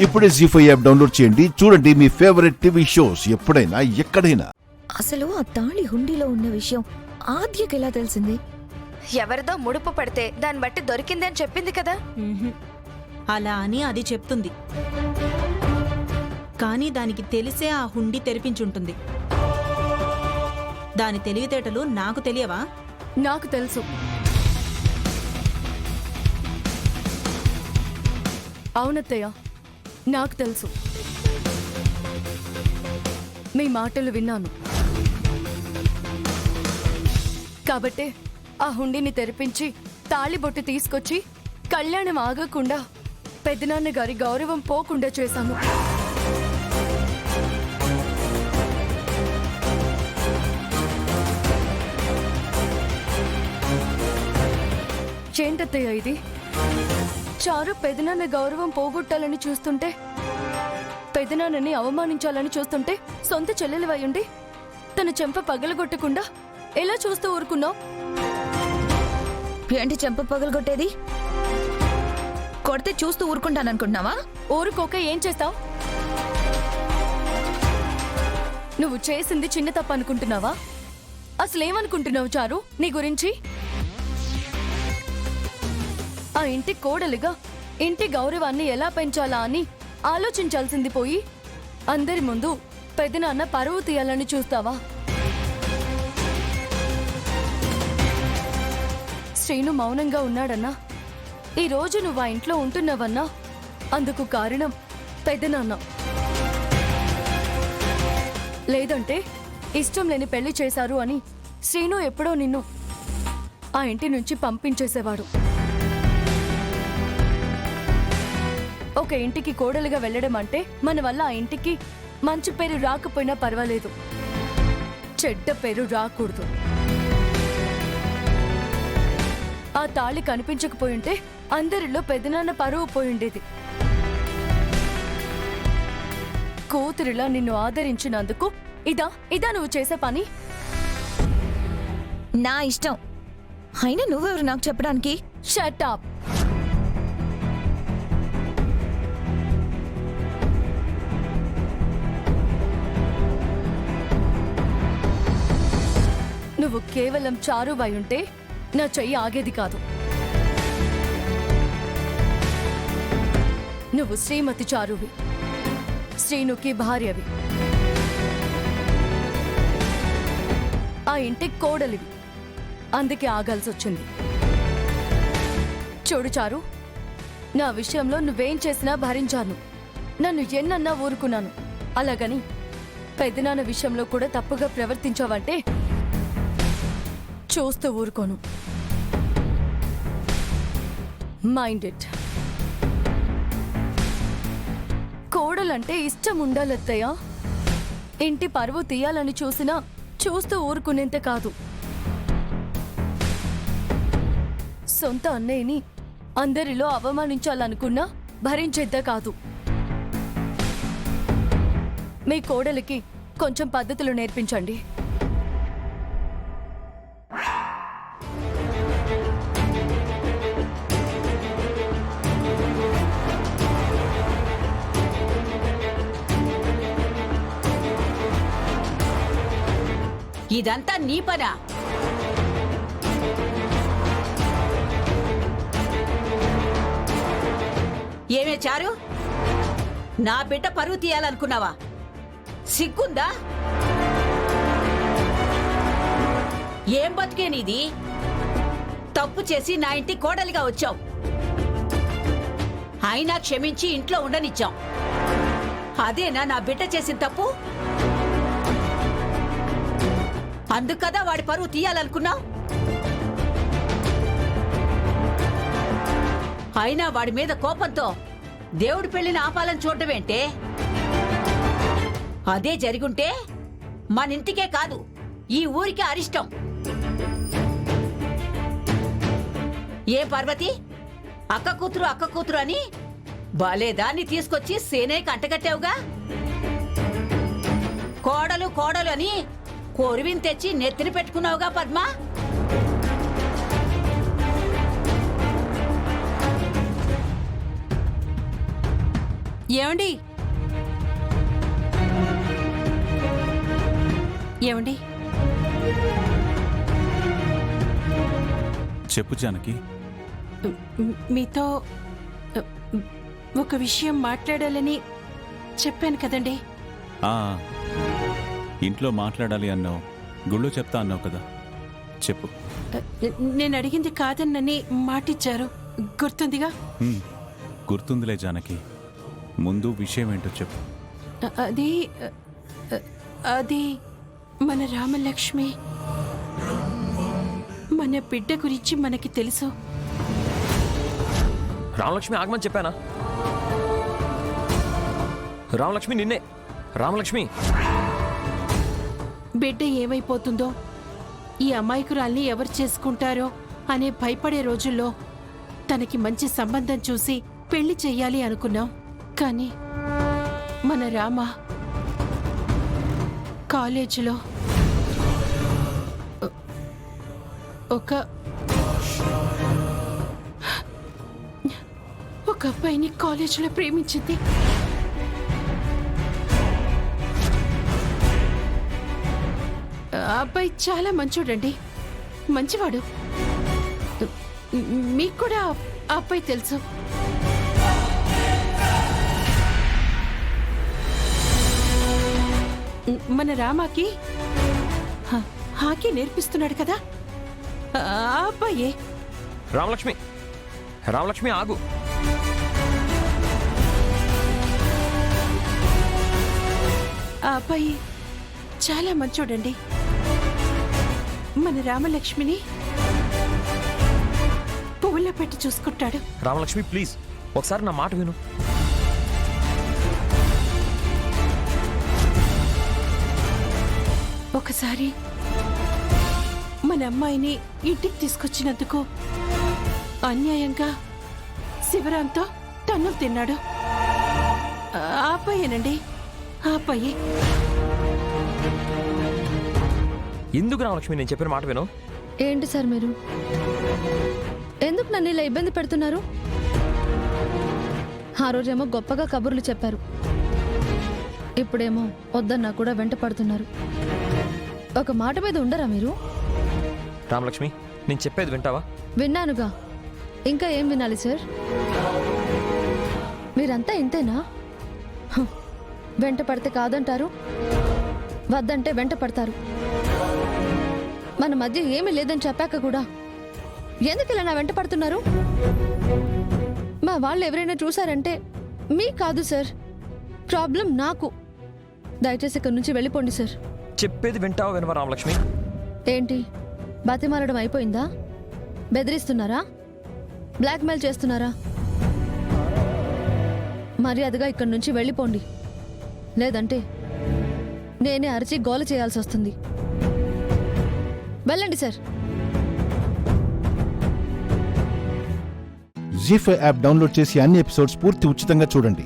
ఇప్పుడే జీ5 app download చేయండి. చూడండి మీ ఫేవరెట్ టీవీ షోస్ ఎప్పుడైనా ఎక్కడైనా. అసలు ఆ తాళి హుండీలో ఉన్న విషయం ఆద్యకి ఎలా తెలిసింది? ఎవరిదో ముడుపు పడితే దాన్ని బట్టి దొరికింది అని చెప్పింది కదా. అలా అని అది చెప్తుంది, కానీ దానికి తెలిసే ఆ హుండీ తెరిపించుంటుంది. దాని తెలివితేటలు నాకు తెలియవా? నాకు తెలుసు. అవునత్తయ్య, నాకు తెలుసు. మీ మాటలు విన్నాను కాబట్టే ఆ హుండీని తెరిపించి తాళిబొట్టు తీసుకొచ్చి కళ్యాణం ఆగకుండా పెద్దనాన్న గారి గౌరవం పోకుండా చేశాను. ఏంటత్తయ్య ఇది? చారు పెదనాన్న గౌరవం పోగొట్టాలని చూస్తుంటే, పెదనాన్నని అవమానించాలని చూస్తుంటే, సొంత చెల్లెలివై ఉండి తన చెంప పగలగొట్టకుండా ఎలా చూస్తూ ఊరుకున్నావు? ఏంటి చెంప పగలగొట్టేది? కొడితే చూస్తూ ఊరుకుంటాననుకుంటున్నావా? ఊరుకోక ఏం చేస్తావు? నువ్వు చేసింది చిన్న తప్పు అనుకుంటున్నావా? అసలేమనుకుంటున్నావు చారు నీ గురించి? ఆ ఇంటి కోడలుగా ఇంటి గౌరవాన్ని ఎలా పెంచాలా అని ఆలోచించాల్సింది పోయి అందరి ముందు పెదనాన్న పరువు తీయాలని చూస్తావా? శ్రీను మౌనంగా ఉన్నాడన్నా, ఈరోజు నువ్వు ఆ ఇంట్లో ఉంటున్నావన్నా అందుకు కారణం పెదనాన్న. లేదంటే ఇష్టం లేని పెళ్లి చేశారు అని శ్రీను ఎప్పుడో నిన్ను ఆ ఇంటి నుంచి పంపించేసేవాడు. ఒక ఇంటికి కోడలుగా వెళ్ళడం అంటే మన వల్ల ఆ ఇంటికి మంచి పేరు రాకపోయినా పర్వాలేదు, చెడ్డ పేరు రాకూడదు. ఆ తాళి కనిపించకపోయింటే అందరిలో పెదనాన్న పరువు పోయిండేది. కూతురిలా నిన్ను ఆదరించినందుకు ఇదా నువ్వు చేసే పని? నా ఇష్టం. అయినా నువ్వెవరు నాకు చెప్పడానికి? Shut up. నువ్వు కేవలం చారువై ఉంటే నా చెయ్యి ఆగేది కాదు. నువ్వు శ్రీమతి చారువి, శ్రీనుకి భార్యవి, ఆ ఇంటికి కోడలివి. అందుకే ఆగాల్సి వచ్చింది. చూడు చారు, నా విషయంలో నువ్వేం చేసినా భరించాను, నన్ను ఎన్నన్నా ఊరుకున్నాను. అలాగని పెద్దనాన్న విషయంలో కూడా తప్పుగా ప్రవర్తించావంటే చూస్తూ ఊరుకోను. Mind it. కోడలంటే ఇష్టం ఉండాలత్తయ్య. ఇంటి పరువు తీయాలని చూసినా చూస్తూ ఊరుకునేంత కాదు. సొంత అన్నయ్యని అందరిలో అవమానించాలనుకున్నా భరించేద్ద కాదు. మీ కోడలికి కొంచెం పద్ధతులు నేర్పించండి. ఇదంతా నీ పనా? ఏమే చారు, నా బిడ్డ పరువు తీయాలనుకున్నావా? సిగ్గుందా? ఏం బతికే నీది? తప్పు చేసి నా ఇంటి కోడలిగా వచ్చావు, అయినా క్షమించి ఇంట్లో ఉండనిచ్చాం. అదేనా నా బిడ్డ చేసిన తప్పు? అందుకదా వాడి పరువు తీయాలనుకున్నావు? అయినా వాడి మీద కోపంతో దేవుడి పెళ్లిని ఆపాలని చూడటమేంటే? అదే జరిగుంటే మన ఇంటికే కాదు ఈ ఊరికే అరిష్టం. ఏ పార్వతి, అక్క కూతురు అని బాలేదాన్ని తీసుకొచ్చి సేనే కంటగట్టావుగా. కోడలు అని కోరివిని తెచ్చి నెత్తిన పెట్టుకున్నావుగా పద్మ. ఏమండి ఏమండి చెప్పు జానకి. మీతో ఒక విషయం మాట్లాడాలని చెప్పాను కదండి. ఆ, ఇంట్లో మాట్లాడాలి అన్నావు, గుళ్ళో చెప్తా అన్నావు కదా, చెప్పు. నేను అడిగింది కాదన్నని మాటిచ్చారు, గుర్తుందిగా? గుర్తుందిలే జానకి, ముందు విషయం ఏంటో చెప్పు. అది అది మన రామలక్ష్మి, మన బిడ్డ గురించి మనకి తెలుసు. రామలక్ష్మి ఆగమని చెప్పానా? రామలక్ష్మి నిన్నే. రామలక్ష్మి బిడ్డ ఏమైపోతుందో, ఈ అమాయకురాల్ని ఎవరు చేసుకుంటారో అనే భయపడే రోజుల్లో తనకి మంచి సంబంధం చూసి పెళ్లి చెయ్యాలి అనుకున్నాం. కానీ మన రామ కాలేజీలో ఒక అబ్బాయిని కాలేజీలో ప్రేమించింది. ఆ అబ్బాయి చాలా మంచోడండి, మంచివాడు. మీకు కూడా ఆ అబ్బాయి తెలుసు. మన రామాకి హాకీ నేర్పిస్తున్నాడు కదా, ఆ అబ్బాయే. రామలక్ష్మి, రామలక్ష్మి ఆగు. ఆ అబ్బాయి చాలా మంచోడండి. మన రామలక్ష్మిని పువ్వుల్లో పెట్టి చూసుకుంటాడు. రామలక్ష్మి ప్లీజ్ ఒకసారి నా మాట విను. ఒకసారి మన అమ్మాయిని ఇంటికి తీసుకొచ్చినందుకు అన్యాయంగా శివరాంతో టన్నులు తిన్నాడు. ఆ అబ్బాయేనండి, ఆ అబ్బాయి. ఎందుకు రామలక్ష్మి నేను చెప్పిన మాట విను? ఏంటి సార్ మీరు ఎందుకు నన్ను ఇలా ఇబ్బంది పెడుతున్నారు? ఆ రోజేమో గొప్పగా కబుర్లు చెప్పారు, ఇప్పుడేమో వద్దన్నా కూడా వెంట పడుతున్నారు. ఒక మాట మీద ఉండరా మీరు? రామలక్ష్మి నేను చెప్పేది వింటావా? విన్నానుగా, ఇంకా ఏం వినాలి సార్? మీరంతా ఇంతేనా? వెంట పడితే కాదంటారు, వద్దంటే వెంట పడతారు. మన మధ్య ఏమీ లేదని చెప్పాక కూడా ఎందుకు ఇలా నా వెంట పడుతున్నారు? మా వాళ్ళు ఎవరైనా చూసారంటే మీ కాదు సార్, ప్రాబ్లం నాకు. దయచేసి ఇక్కడి నుంచి వెళ్ళిపోండి సార్. చెప్పేది వింటావా వినవా రామలక్ష్మి? ఏంటి బతిమాలడం అయిపోయిందా? బెదిరిస్తున్నారా? బ్లాక్మెయిల్ చేస్తున్నారా? మర్యాదగా ఇక్కడి నుంచి వెళ్ళిపోండి, లేదంటే నేనే అరిచి గోల చేయాల్సి వస్తుంది. వెళ్ళండి సార్. జీ5 యాప్ డౌన్లోడ్ చేసి అన్ని ఎపిసోడ్స్ పూర్తి ఉచితంగా చూడండి.